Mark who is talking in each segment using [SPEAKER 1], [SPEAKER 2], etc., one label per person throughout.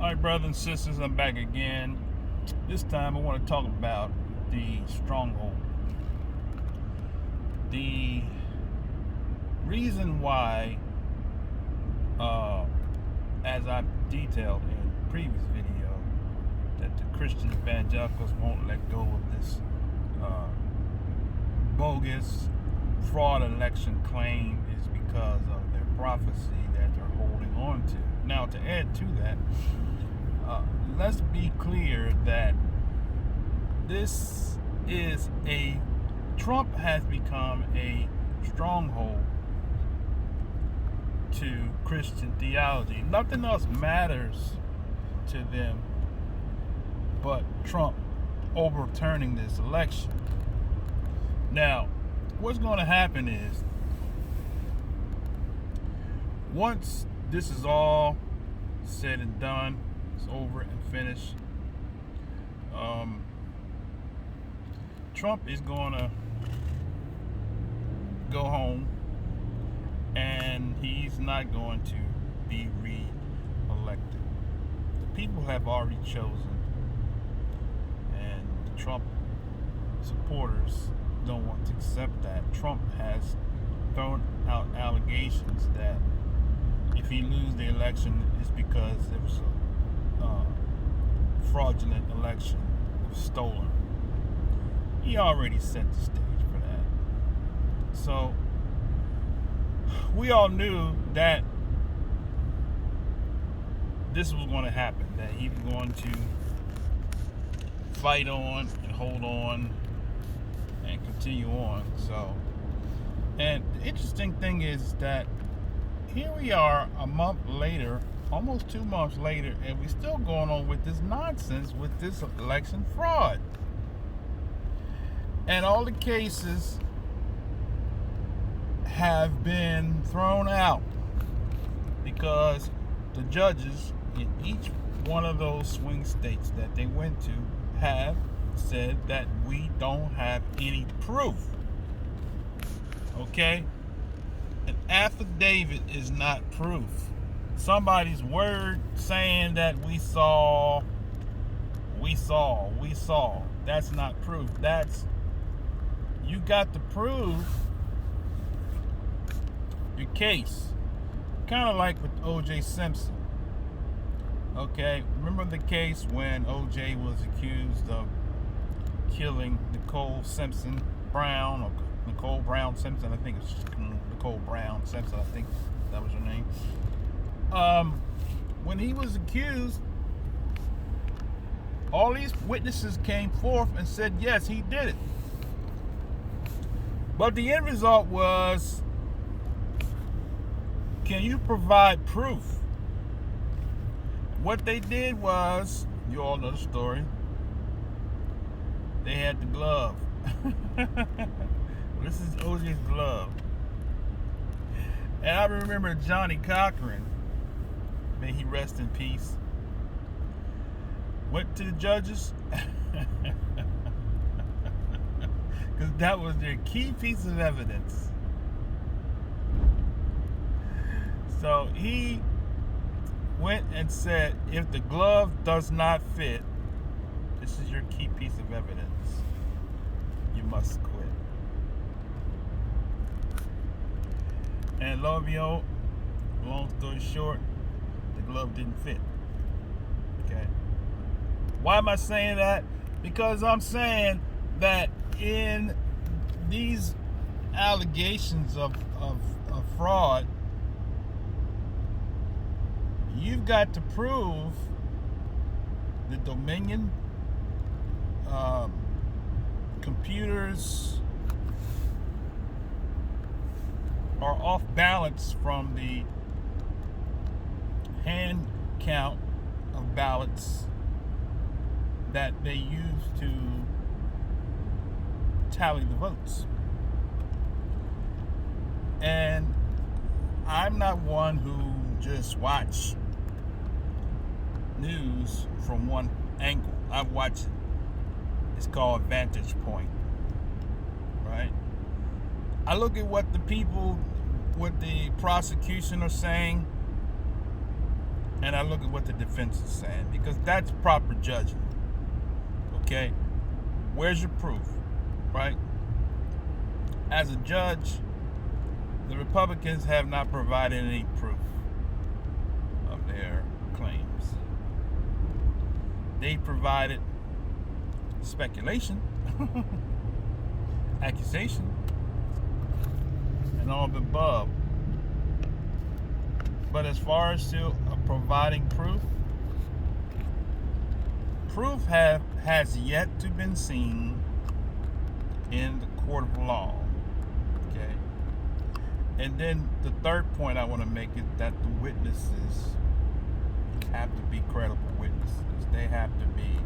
[SPEAKER 1] Alright, brothers and sisters, I'm back again. This time I want to talk about the stronghold. The reason why, as I detailed in the previous video, that the Christian evangelicals won't let go of this bogus fraud election claim is because of their prophecy that they're holding on to. Now, to add to that, let's be clear that Trump has become a stronghold to Christian theology. Nothing else matters to them but Trump overturning this election. Now, what's going to happen is, once this is all said and done, it's over and finished, Trump is going to go home and he's not going to be re-elected. The people have already chosen, and the Trump supporters don't want to accept that. Trump has thrown out allegations that if he loses the election, it's because there was a fraudulent election. It was stolen. He already set the stage for that. So we all knew that this was going to happen, that he was going to fight on and hold on and continue on. So, and the interesting thing is that here we are a month later, almost 2 months later, and we're still going on with this nonsense, with this election fraud. And all the cases have been thrown out because the judges in each one of those swing states that they went to have said that we don't have any proof. Okay? An affidavit is not proof. Somebody's word saying that we saw. That's not proof. That's, you got to prove your case. Kind of like with O.J. Simpson. Okay, remember the case when O.J. was accused of killing Nicole Brown Simpson. I think it's Nicole Brown Simpson. I think that was her name. When he was accused, all these witnesses came forth and said, yes, he did it. But the end result was, can you provide proof? What they did was, you all know the story, they had the glove. This is OJ's glove. And I remember Johnny Cochran, may he rest in peace, went to the judges because that was their key piece of evidence. So he went and said, if the glove does not fit, this is your key piece of evidence, you must quit. And lo and behold, long story short, the glove didn't fit. Okay. Why am I saying that? Because I'm saying that in these allegations of fraud, you've got to prove the Dominion computers are off balance from the hand count of ballots that they use to tally the votes. And I'm not one who just watch news from one angle. I watch it. It's called Vantage Point, right? I look at what the prosecution are saying, and I look at what the defense is saying, because that's proper judging. Okay? Where's your proof? Right? As a judge, the Republicans have not provided any proof of their claims. They provided speculation, accusation, and all the above. But as far as to providing proof has yet to been seen in the court of law. Okay? And then the third point I want to make is that the witnesses have to be credible witnesses. They have to be,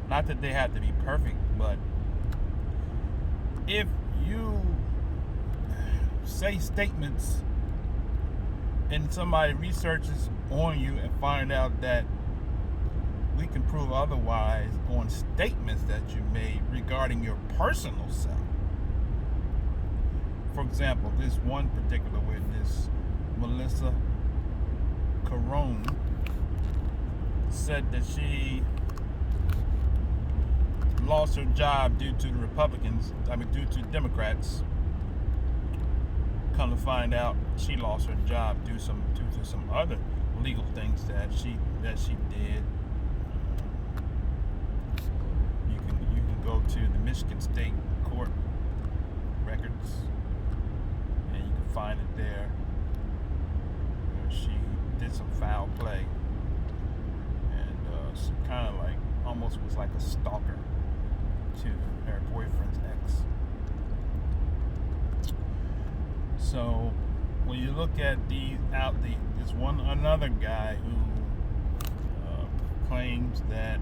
[SPEAKER 1] not that they have to be perfect, but if you say statements and somebody researches on you and find out that we can prove otherwise on statements that you made regarding your personal self. For example, this one particular witness, Melissa Carone, said that she lost her job due to the due to Democrats. Come to find out, she lost her job due to some other legal things that she did. You can go to the Michigan State Court records, and you can find it there, where she did some foul play, and she kind of like almost was like a stalker to her boyfriend's ex. So when you look at this another guy who claims that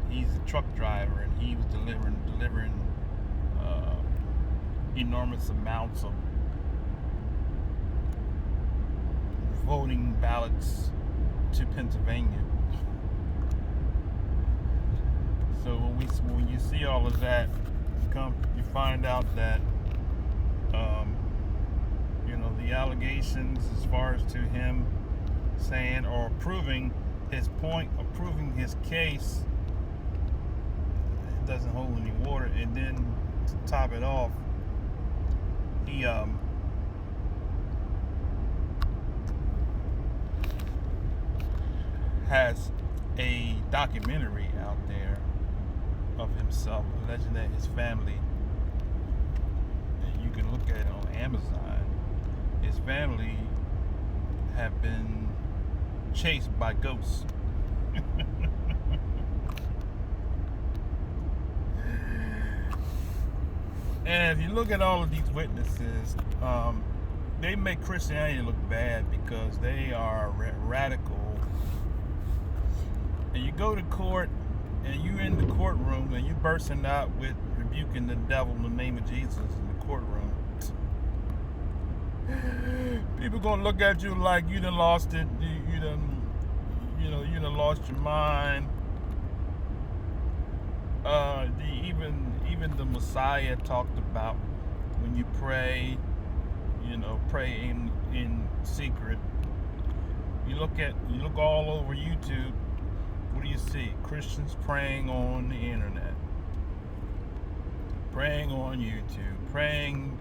[SPEAKER 1] he's a truck driver and he was delivering enormous amounts of voting ballots to Pennsylvania. So when you see all of that, you find out that the allegations as far as to him saying or proving his point or proving his case, it doesn't hold any water. And then to top it off, he has a documentary out there of himself, alleging that his family, and you can look at it on Amazon, his family have been chased by ghosts. And if you look at all of these witnesses, they make Christianity look bad because they are radical. And you go to court and you're in the courtroom and you bursting out with rebuking the devil in the name of Jesus in the courtroom. People gonna look at you like you done lost it. You done lost your mind. Even the Messiah talked about when you pray, pray in secret. You look all over YouTube. What do you see? Christians praying on the internet, praying on YouTube, praying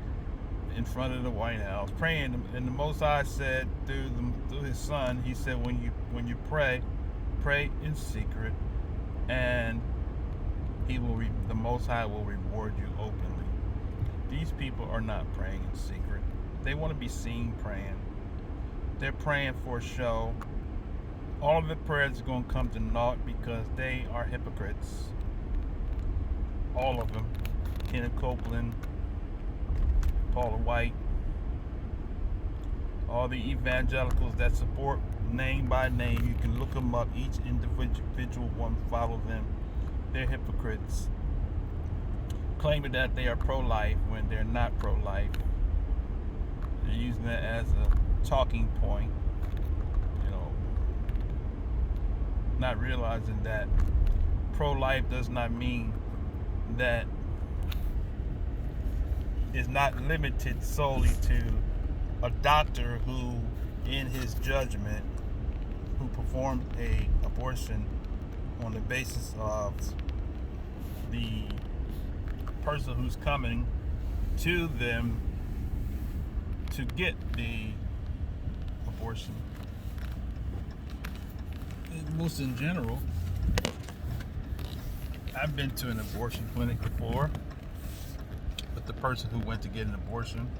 [SPEAKER 1] in front of the White House, praying. And the Most High said through His Son, He said, when you pray in secret, and the Most High will reward you openly. These people are not praying in secret. They want to be seen praying. They're praying for a show. All of the prayers are going to come to naught because they are hypocrites. All of them. Kenneth Copeland, Paula White, all the evangelicals that support name by name. You can look them up. Each individual one, follow them. They're hypocrites, claiming that they are pro-life when they're not pro-life. They're using that as a talking point, not realizing that pro-life does not mean that it's not limited solely to a doctor who, in his judgment, who performed a abortion on the basis of the person who's coming to them to get the abortion. Most in general, I've been to an abortion clinic before with the person who went to get an abortion,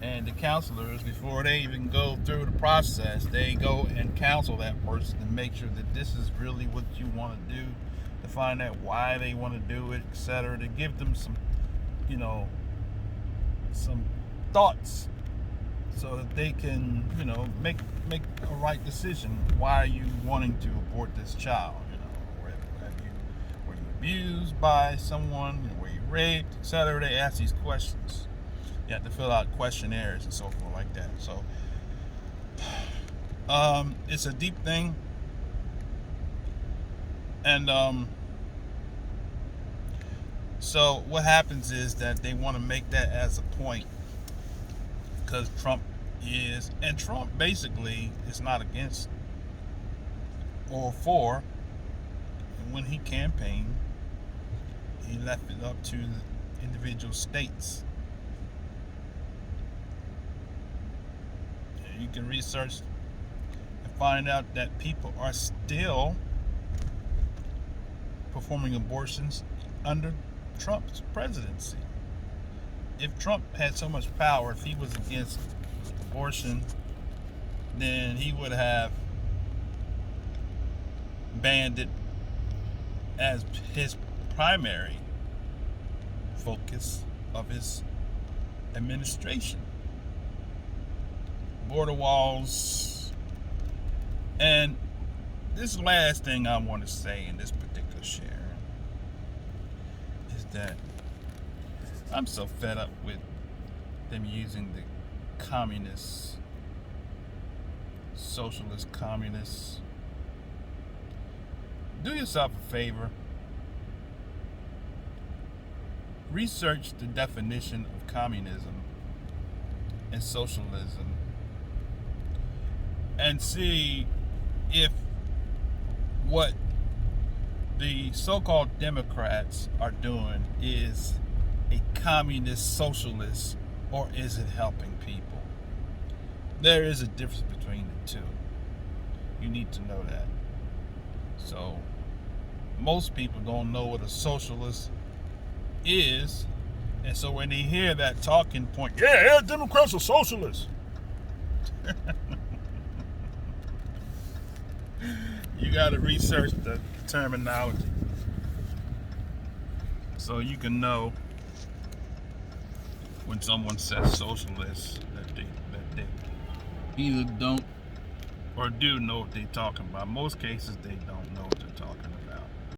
[SPEAKER 1] and the counselors, before they even go through the process, they go and counsel that person to make sure that this is really what you want to do, to find out why they want to do it, etc., to give them some, some thoughts so that they can, make a right decision. Why are you wanting to abort this child? Were you abused by someone? Were you raped, etc.? They ask these questions. You have to fill out questionnaires and so forth like that. So it's a deep thing, and so what happens is that they want to make that as a point because Trump basically is not against or for. And when he campaigned, he left it up to the individual states. You can research and find out that people are still performing abortions under Trump's presidency. If Trump had so much power, if he was against abortion, then he would have banned it as his primary focus of his administration. Border walls. And this last thing I want to say in this particular sharing is that I'm so fed up with them using the communists, socialist communists. Do yourself a favor. Research the definition of communism and socialism and see if what the so-called Democrats are doing is a communist socialist, or is it helping people? There is a difference between the two. You need to know that. So most people don't know what a socialist is, and so when they hear that talking point, yeah, Democrats are socialists. You got to research the terminology so you can know when someone says socialist that they either don't or do know what they're talking about. Most cases they don't know what they're talking about.